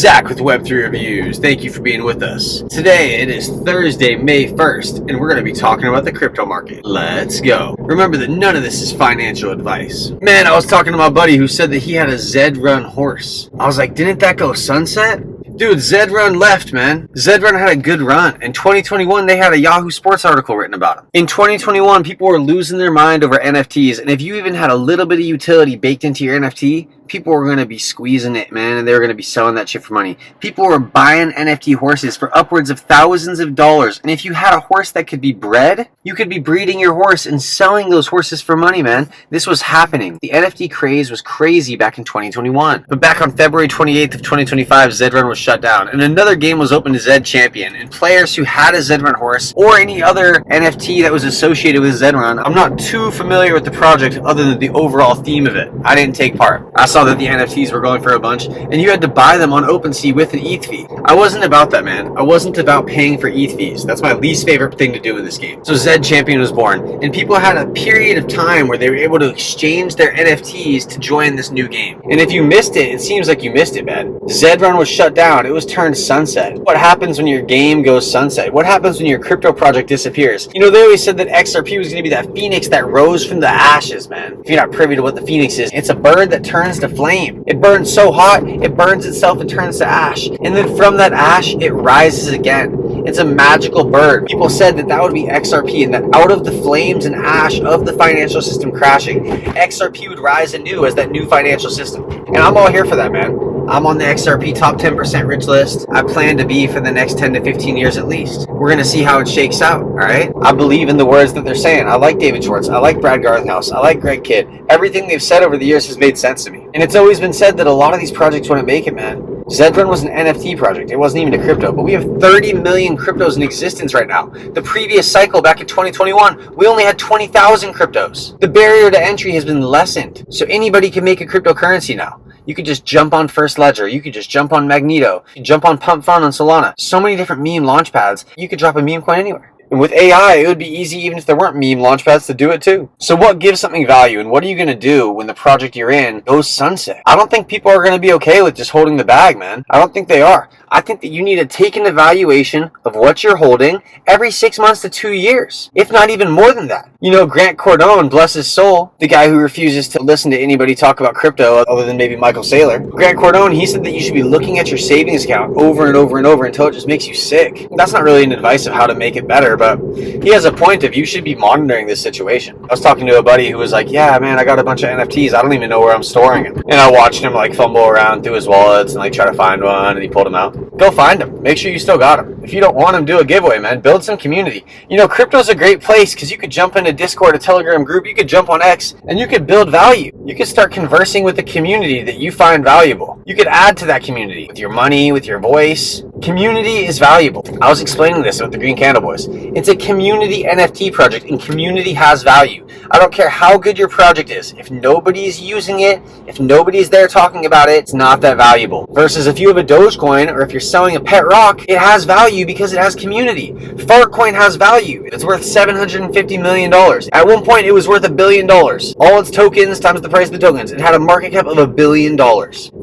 Zach with Web3 Reviews. Thank you for being with us. Today it is Thursday, May 1st, and we're going to be talking about the crypto market. Let's go. Remember that none of this is financial advice. Man, I was talking to my buddy who said that he had a Zed-Run horse. I was like, didn't that go sunset? Dude, Zed-Run left, man. Zed-Run had a good run. In 2021, they had a Yahoo Sports article written about him. In 2021, people were losing their mind over NFTs, and if you even had a little bit of utility baked into your NFT, people were going to be squeezing it, man, and they were going to be selling that shit for money. People were buying NFT horses for upwards of thousands of dollars, and if you had a horse that could be bred, you could be breeding your horse and selling those horses for money, man. This was happening. The NFT craze was crazy back in 2021. But back on February 28th of 2025, Zed-Run was shut down, and another game was open to Zed Champion, and players who had a Zed-Run horse or any other NFT that was associated with Zed-Run, I'm not too familiar with the project other than the overall theme of it. I didn't take part. I saw that the NFTs were going for a bunch, and you had to buy them on OpenSea with an ETH fee. I wasn't about that, man. I wasn't about paying for ETH fees. That's my least favorite thing to do in this game. So Zed Champion was born, and people had a period of time where they were able to exchange their NFTs to join this new game. And if you missed it, it seems like you missed it, man. Zed-Run was shut down. It was turned sunset. What happens when your game goes sunset? What happens when your crypto project disappears? You know, they always said that XRP was going to be that phoenix that rose from the ashes, man. If you're not privy to what the phoenix is, it's a bird that turns to flame. It burns so hot, it burns itself and turns to ash. And then from that ash, it rises again. It's a magical bird. People said that that would be XRP, and that out of the flames and ash of the financial system crashing, XRP would rise anew as that new financial system. And I'm all here for that, man. I'm on the XRP top 10% rich list. I plan to be for the next 10 to 15 years at least. We're going to see how it shakes out, all right? I believe in the words that they're saying. I like David Schwartz. I like Brad Garlinghouse. I like Greg Kidd. Everything they've said over the years has made sense to me. And it's always been said that a lot of these projects wouldn't make it, man. Zed-Run was an NFT project. It wasn't even a crypto, but we have 30 million cryptos in existence right now. The previous cycle back in 2021, we only had 20,000 cryptos. The barrier to entry has been lessened, so anybody can make a cryptocurrency now. You could just jump on First Ledger. You could just jump on Magneto. You could jump on Pump Fun on Solana. So many different meme launchpads. You could drop a meme coin anywhere. And with AI, it would be easy even if there weren't meme launchpads to do it too. So what gives something value, and what are you going to do when the project you're in goes sunset? I don't think people are going to be okay with just holding the bag, man. I don't think they are. I think that you need to take an evaluation of what you're holding every 6 months to 2 years, if not even more than that. You know, Grant Cardone, bless his soul, the guy who refuses to listen to anybody talk about crypto other than maybe Michael Saylor. Grant Cardone, he said that you should be looking at your savings account over and over and over until it just makes you sick. That's not really an advice of how to make it better, but he has a point of you should be monitoring this situation. I was talking to a buddy who was like, yeah, man, I got a bunch of NFTs. I don't even know where I'm storing them. And I watched him like fumble around through his wallets and like try to find one, and he pulled them out. Go find them. Make sure you still got them. If you don't want them, do a giveaway, man. Build some community. You know, crypto's a great place because you could jump into Discord, a Telegram group, you could jump on X, and you could build value. You could start conversing with the community that you find valuable. You could add to that community with your money, with your voice. Community is valuable. I was explaining this with the Green Candle Boys. It's a community NFT project, and community has value. I don't care how good your project is. If nobody's using it, if nobody's there talking about it, it's not that valuable. Versus if you have a Dogecoin or if you're selling a pet rock, it has value because it has community. Fartcoin has value. It's worth $750 million. At one point, it was worth $1 billion. All its tokens times the price of the tokens. It had a market cap of $1 billion.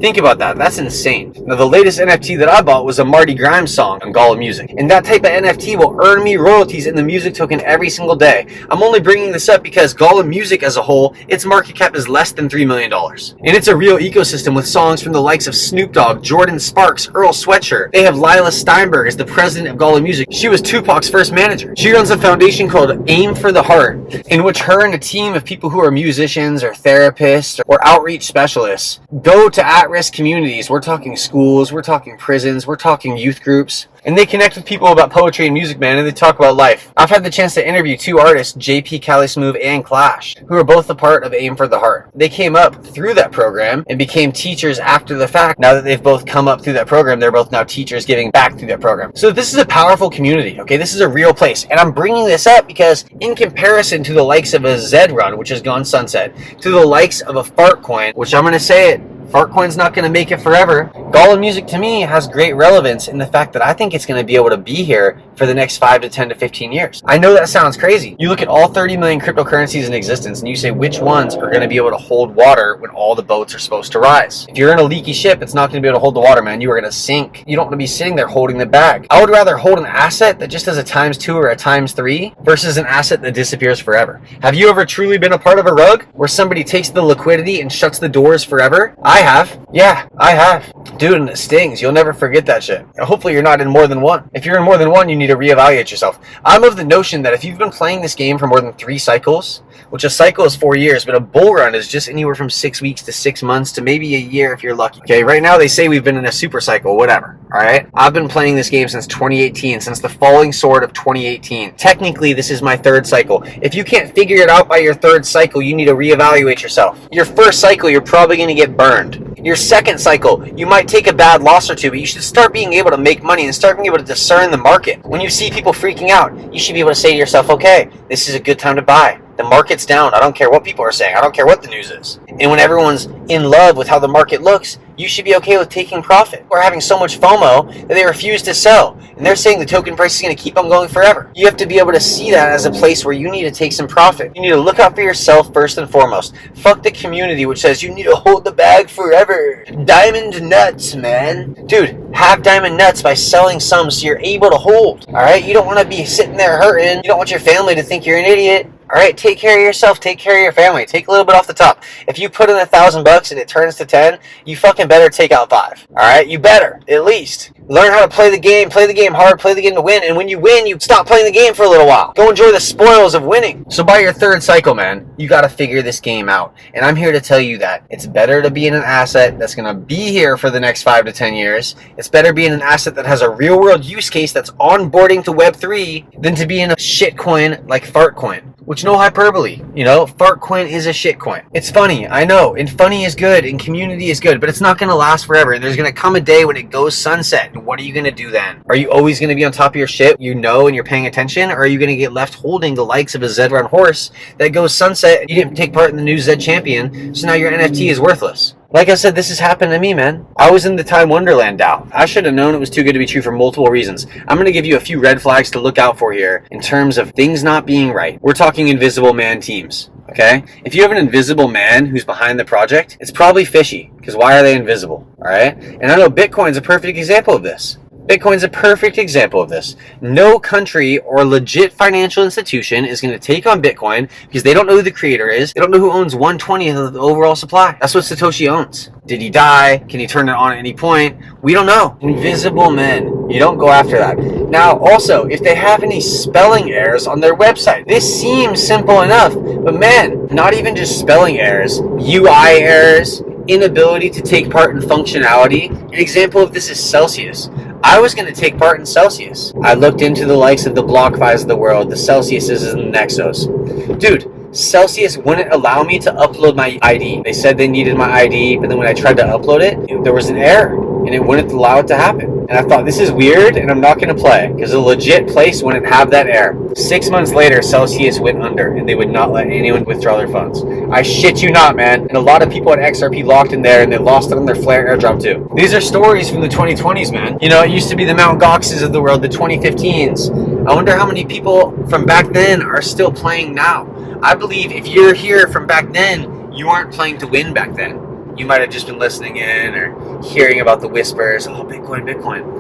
Think about that. That's insane. Now, the latest NFT that I bought was a Marty Grimes song on Gala Music. And that type of NFT will earn me royalties in the music token every single day. I'm only bringing this up because Gala Music as a whole, its market cap is less than $3 million. And it's a real ecosystem with songs from the likes of Snoop Dogg, Jordan Sparks, Earl Sweatshirt. They have Lila Steinberg as the president of Gala Music. She was Tupac's first manager. She runs a foundation called Aim for the Heart, in which her and a team of people who are musicians or therapists or outreach specialists go to at-risk communities. We're talking schools, we're talking prisons, we're talking youth groups. And they connect with people about poetry and music, man, and they talk about life. I've had the chance to interview two artists, JP Cali Smooth and Clash, who are both a part of Aim for the Heart. They came up through that program and became teachers after the fact. Now that they've both come up through that program, they're both now teachers giving back through that program. So this is a powerful community, okay? This is a real place. And I'm bringing this up because in comparison to the likes of a Zed-Run, which has gone sunset, to the likes of a Fartcoin, which I'm going to say it, Fartcoin's not going to make it forever. Gala music to me has great relevance in the fact that I think it's going to be able to be here for the next 5 to 10 to 15 years. I know that sounds crazy. You look at all 30 million cryptocurrencies in existence and you say which ones are going to be able to hold water when all the boats are supposed to rise. If you're in a leaky ship, it's not going to be able to hold the water, man. You are going to sink. You don't want to be sitting there holding the bag. I would rather hold an asset that just has a ×2 or a ×3 versus an asset that disappears forever. Have you ever truly been a part of a rug where somebody takes the liquidity and shuts the doors forever? I have. Yeah, I have. Dude, and it stings. You'll never forget that shit. Hopefully you're not in more than one. If you're in more than one, you need to reevaluate yourself. I'm of the notion that if you've been playing this game for more than 3 cycles, which a cycle is 4 years, but a bull run is just anywhere from 6 weeks to 6 months to maybe a year if you're lucky. Okay, right now they say we've been in a super cycle, whatever. All right, I've been playing this game since 2018, since the falling sword of 2018. Technically, this is my 3rd cycle. If you can't figure it out by your 3rd cycle, you need to reevaluate yourself. Your 1st cycle, you're probably going to get burned. Your 2nd cycle, you might take a bad loss or two, but you should start being able to make money and start being able to discern the market. When you see people freaking out, you should be able to say to yourself, okay, this is a good time to buy. The market's down. I don't care what people are saying. I don't care what the news is. And when everyone's in love with how the market looks, you should be okay with taking profit. We're having so much FOMO that they refuse to sell. And they're saying the token price is going to keep on going forever. You have to be able to see that as a place where you need to take some profit. You need to look out for yourself first and foremost. Fuck the community which says you need to hold the bag forever. Diamond nuts, man. Dude, have diamond nuts by selling some so you're able to hold. Alright? You don't want to be sitting there hurting. You don't want your family to think you're an idiot. All right, take care of yourself, take care of your family, take a little bit off the top. If you put in $1,000 and it turns to 10, you fucking better take out 5. All right, you better, at least. Learn how to play the game hard, play the game to win, and when you win, you stop playing the game for a little while. Go enjoy the spoils of winning. So by your 3rd cycle, man, you got to figure this game out. And I'm here to tell you that it's better to be in an asset that's going to be here for the next 5 to 10 years. It's better be in an asset that has a real world use case that's onboarding to Web3 than to be in a shit coin like Fartcoin. Which, no hyperbole, you know, Fartcoin is a shit coin. It's funny, I know, and funny is good, and community is good, but it's not going to last forever, and there's going to come a day when it goes sunset, and what are you going to do then? Are you always going to be on top of your shit, you know, and you're paying attention, or are you going to get left holding the likes of a Zed run horse that goes sunset, and you didn't take part in the new Zed champion, so now your NFT is worthless? Like I said, this has happened to me, man. I was in the Time Wonderland DAO. I should have known it was too good to be true for multiple reasons. I'm going to give you a few red flags to look out for here in terms of things not being right. We're talking invisible man teams, okay? If you have an invisible man who's behind the project, it's probably fishy, because why are they invisible, all right? And I know Bitcoin's a perfect example of this. Bitcoin's a perfect example of this. No country or legit financial institution is going to take on Bitcoin because they don't know who the creator is. They don't know who owns 1/20 of the overall supply. That's what Satoshi owns. Did he die? Can he turn it on at any point? We don't know. Invisible men. You don't go after that. Now, also, if they have any spelling errors on their website, this seems simple enough, but man, not even just spelling errors, UI errors, inability to take part in functionality. An example of this is Celsius. I was going to take part in Celsius. I looked into the likes of the BlockFis of the world, the Celsiuses and the Nexos. Dude, Celsius wouldn't allow me to upload my ID. They said they needed my ID, but then when I tried to upload it, there was an error, and it wouldn't allow it to happen. And I thought, this is weird, and I'm not going to play, because a legit place wouldn't have that error. 6 months later, Celsius went under, and they would not let anyone withdraw their funds. I shit you not, man. And a lot of people at XRP locked in there, and they lost it on their Flare airdrop too. These are stories from the 2020s, man. You know, it used to be the Mt. Goxes of the world, the 2015s. I wonder how many people from back then are still playing now. I believe if you're here from back then, you aren't playing to win back then. You might have just been listening in or hearing about the whispers, oh, Bitcoin, Bitcoin.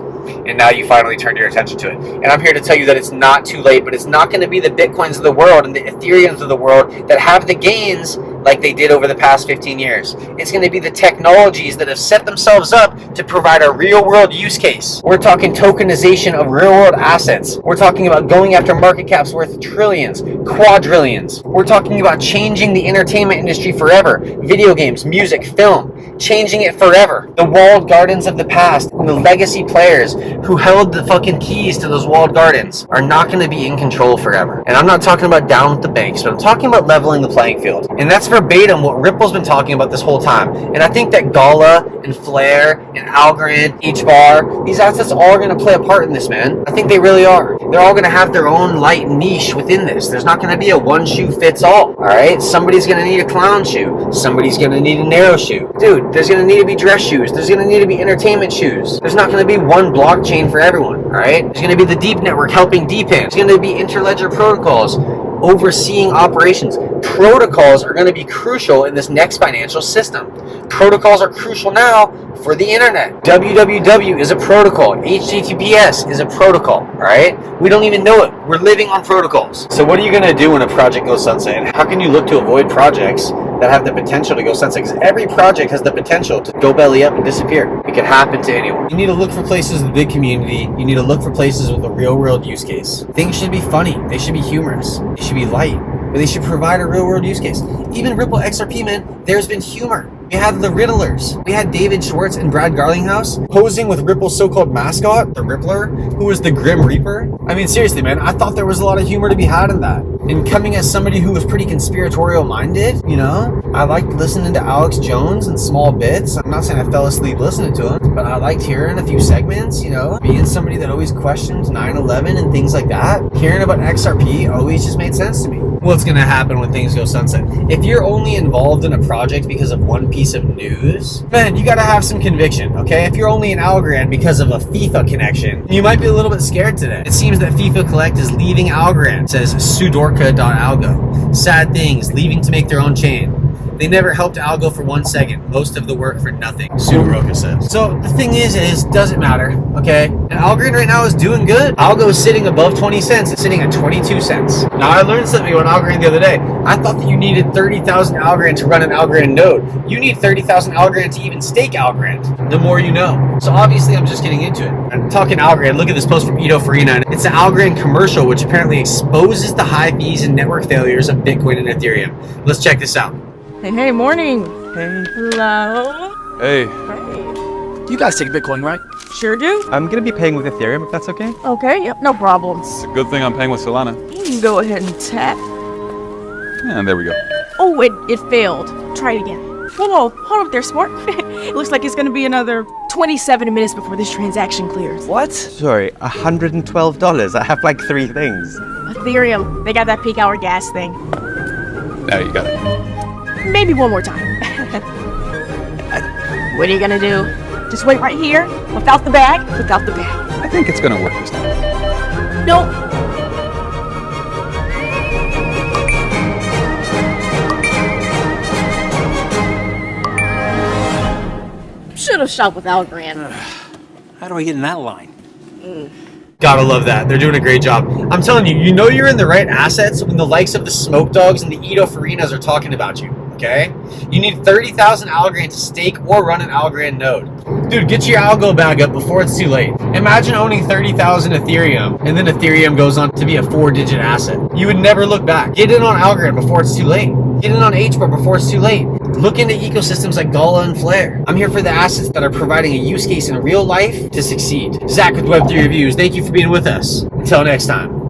And now you finally turned your attention to it. And I'm here to tell you that it's not too late, but it's not going to be the Bitcoins of the world and the Ethereums of the world that have the gains like they did over the past 15 years. It's going to be the technologies that have set themselves up to provide a real-world use case. We're talking tokenization of real-world assets. We're talking about going after market caps worth trillions, quadrillions. We're talking about changing the entertainment industry forever. Video games, music, film, changing it forever. The walled gardens of the past and the legacy players who held the fucking keys to those walled gardens are not going to be in control forever. And I'm not talking about down with the banks, but I'm talking about leveling the playing field. And that's for verbatim what Ripple's been talking about this whole time. And I think that Gala and Flare and Algorand, HBar, these assets all are going to play a part in this, man. I think they really are. They're all going to have their own light niche within this. There's not going to be a one shoe fits all right? Somebody's going to need a clown shoe. Somebody's going to need a narrow shoe. Dude, there's going to need to be dress shoes. There's going to need to be entertainment shoes. There's not going to be one blockchain for everyone, all right? There's going to be the deep network helping deep in. There's going to be interledger protocols overseeing operations. Protocols are going to be crucial in this next financial system. Protocols are crucial now for the internet. www is a protocol. HTTPS is a protocol, all right? We don't even know it. We're living on protocols. So what are you going to do when a project goes sunset? How can you look to avoid projects that have the potential to go sunset? Because every project has the potential to go belly up and disappear. It could happen to anyone. You need to look for places with a big community. You need to look for places with a real world use case. Things should be funny. They should be humorous. They should be light. But they should provide a real world use case. Even Ripple XRP, man, there's been humor. We had the Riddlers. We had David Schwartz and Brad Garlinghouse posing with Ripple's so-called mascot, the Rippler, who was the Grim Reaper. I mean, seriously, man, I thought there was a lot of humor to be had in that. And coming as somebody who was pretty conspiratorial minded, you know, I liked listening to Alex Jones in small bits. I'm not saying I fell asleep listening to him, but I liked hearing a few segments, you know, being somebody that always questioned 9/11 and things like that. Hearing about XRP always just made sense to me. What's going to happen when things go sunset? If you're only involved in a project because of one piece of news, man, you got to have some conviction, okay? If you're only an algorand because of a FIFA connection, you might be a little bit scared today. It seems that FIFA Collect is leaving Algorand, says Sudorka.algo. Sad things, leaving to make their own chain. They never helped Algo for 1 second. Most of the work for nothing, Sudorka says. So the thing is, doesn't matter, okay? And Algorand right now is doing good. Algo is sitting above 20 cents. It's sitting at 22 cents. Now, I learned something about Algorand the other day. I thought that you needed 30,000 Algorand to run an Algorand node. You need 30,000 Algorand to even stake Algorand. The more you know. So obviously, I'm just getting into it. I'm talking Algorand. Look at this post from Ito Farina. It's an Algorand commercial, which apparently exposes the high fees and network failures of Bitcoin and Ethereum. Let's check this out. Hey, morning. Hey. Hello. Hey. Hey. You guys take Bitcoin, right? Sure do. I'm gonna be paying with Ethereum if that's okay. Okay, yep, no problems. It's a good thing I'm paying with Solana. You can go ahead and tap. And there we go. Oh, it failed. Try it again. Whoa, hold up there, sport. It looks like it's gonna be another 27 minutes before this transaction clears. What? Sorry, $112. I have like 3 things. Ethereum, they got that peak hour gas thing. Now you got it. Maybe one more time. What are you gonna do? Just wait right here, without the bag, without the bag. I think it's gonna work this time. Nope. Should have shopped with Algorand. How do I get in that line? Gotta love that. They're doing a great job. I'm telling you, you know you're in the right assets when the likes of the Smoke Dogs and the Ito Farinas are talking about you, okay? You need 30,000 Algorand to stake or run an Algorand node. Dude, get your Algo bag up before it's too late. Imagine owning 30,000 Ethereum, and then Ethereum goes on to be a 4-digit asset. You would never look back. Get in on Algorand before it's too late. Get in on HBar before it's too late. Look into ecosystems like Gala and Flare. I'm here for the assets that are providing a use case in real life to succeed. Zach with Web3 Reviews. Thank you for being with us. Until next time.